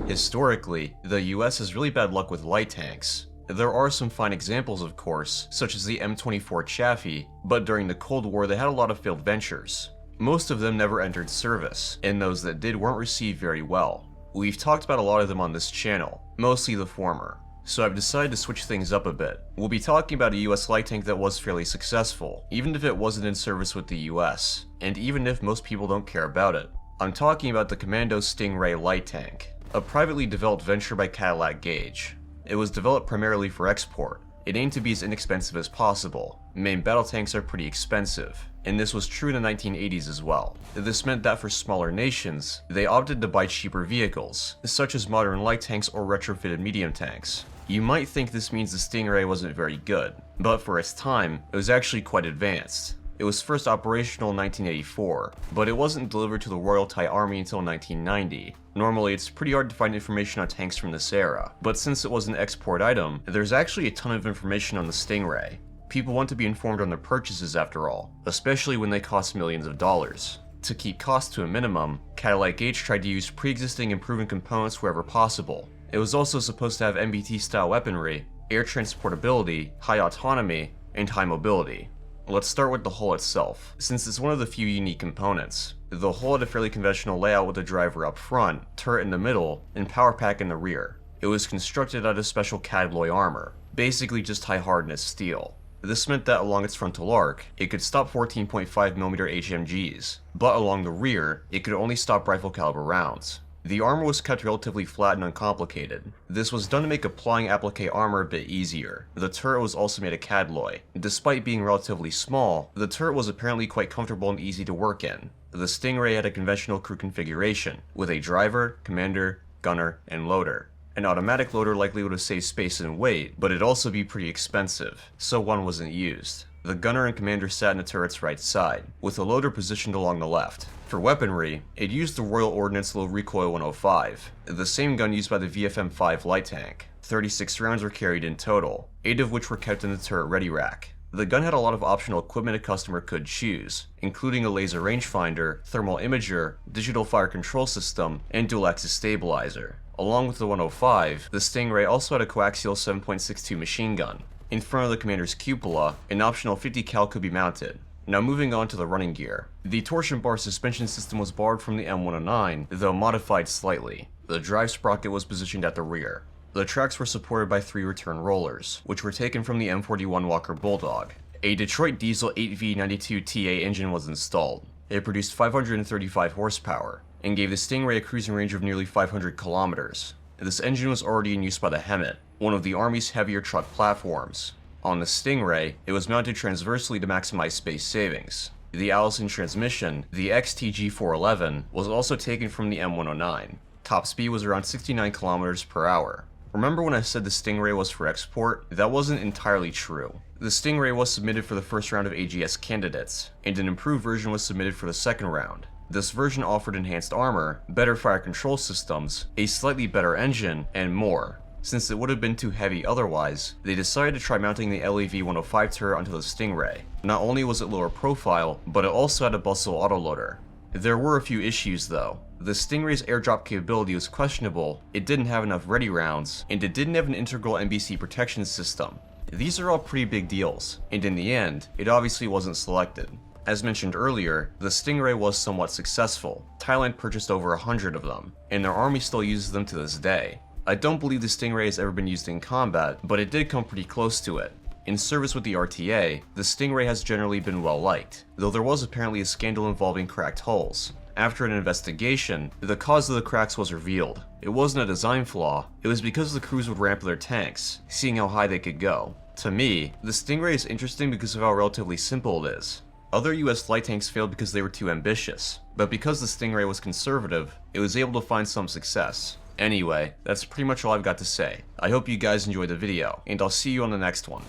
Historically, the US has really bad luck with light tanks. There are some fine examples of course, such as the M24 Chaffee, but during the Cold War they had a lot of failed ventures. Most of them never entered service, and those that did weren't received very well. We've talked about a lot of them on this channel, mostly the former. So I've decided to switch things up a bit. We'll be talking about a US light tank that was fairly successful, even if it wasn't in service with the US, and even if most people don't care about it. I'm talking about the Commando Stingray light tank, a privately developed venture by Cadillac Gage. It was developed primarily for export. It aimed to be as inexpensive as possible. Main battle tanks are pretty expensive, and this was true in the 1980s as well. This meant that for smaller nations, they opted to buy cheaper vehicles, such as modern light tanks or retrofitted medium tanks. You might think this means the Stingray wasn't very good, but for its time, it was actually quite advanced. It was first operational in 1984, but it wasn't delivered to the Royal Thai Army until 1990. Normally, it's pretty hard to find information on tanks from this era, but since it was an export item, there's actually a ton of information on the Stingray. People want to be informed on their purchases after all, especially when they cost millions of dollars. To keep costs to a minimum, Cadillac Gage tried to use pre-existing and proven components wherever possible. It was also supposed to have MBT-style weaponry, air transportability, high autonomy, and high mobility. Let's start with the hull itself, since it's one of the few unique components. The hull had a fairly conventional layout with a driver up front, turret in the middle, and power pack in the rear. It was constructed out of special Cadloy armor, basically just high hardness steel. This meant that along its frontal arc, it could stop 14.5mm HMGs, but along the rear, it could only stop rifle caliber rounds. The armor was kept relatively flat and uncomplicated. This was done to make applying applique armor a bit easier. The turret was also made of Cadloy. Despite being relatively small, the turret was apparently quite comfortable and easy to work in. The Stingray had a conventional crew configuration, with a driver, commander, gunner, and loader. An automatic loader likely would have saved space and weight, but it'd also be pretty expensive, so one wasn't used. The gunner and commander sat in the turret's right side, with the loader positioned along the left. For weaponry, it used the Royal Ordnance Low Recoil 105, the same gun used by the VFM-5 light tank. 36 rounds were carried in total, 8 of which were kept in the turret ready rack. The gun had a lot of optional equipment a customer could choose, including a laser rangefinder, thermal imager, digital fire control system, and dual-axis stabilizer. Along with the 105, the Stingray also had a coaxial 7.62 machine gun. In front of the commander's cupola, an optional 50 cal could be mounted. Now moving on to the running gear. The torsion bar suspension system was borrowed from the M109, though modified slightly. The drive sprocket was positioned at the rear. The tracks were supported by 3 return rollers, which were taken from the M41 Walker Bulldog. A Detroit diesel 8V92TA engine was installed. It produced 535 horsepower, and gave the Stingray a cruising range of nearly 500 kilometers. This engine was already in use by the Hemet, one of the Army's heavier truck platforms. On the Stingray, it was mounted transversely to maximize space savings. The Allison transmission, the XTG-411, was also taken from the M109. Top speed was around 69 km per hour. Remember when I said the Stingray was for export? That wasn't entirely true. The Stingray was submitted for the first round of AGS candidates, and an improved version was submitted for the second round. This version offered enhanced armor, better fire control systems, a slightly better engine, and more. Since it would have been too heavy otherwise, they decided to try mounting the LAV-105 turret onto the Stingray. Not only was it lower profile, but it also had a bustle autoloader. There were a few issues though. The Stingray's airdrop capability was questionable, it didn't have enough ready rounds, and it didn't have an integral NBC protection system. These are all pretty big deals, and in the end, it obviously wasn't selected. As mentioned earlier, the Stingray was somewhat successful. Thailand purchased over 100 of them, and their army still uses them to this day. I don't believe the Stingray has ever been used in combat, but it did come pretty close to it. In service with the RTA, the Stingray has generally been well liked, though there was apparently a scandal involving cracked hulls. After an investigation, the cause of the cracks was revealed. It wasn't a design flaw, it was because the crews would ramp their tanks, seeing how high they could go. To me, the Stingray is interesting because of how relatively simple it is. Other US light tanks failed because they were too ambitious, but because the Stingray was conservative, it was able to find some success. Anyway, that's pretty much all I've got to say. I hope you guys enjoyed the video, and I'll see you on the next one.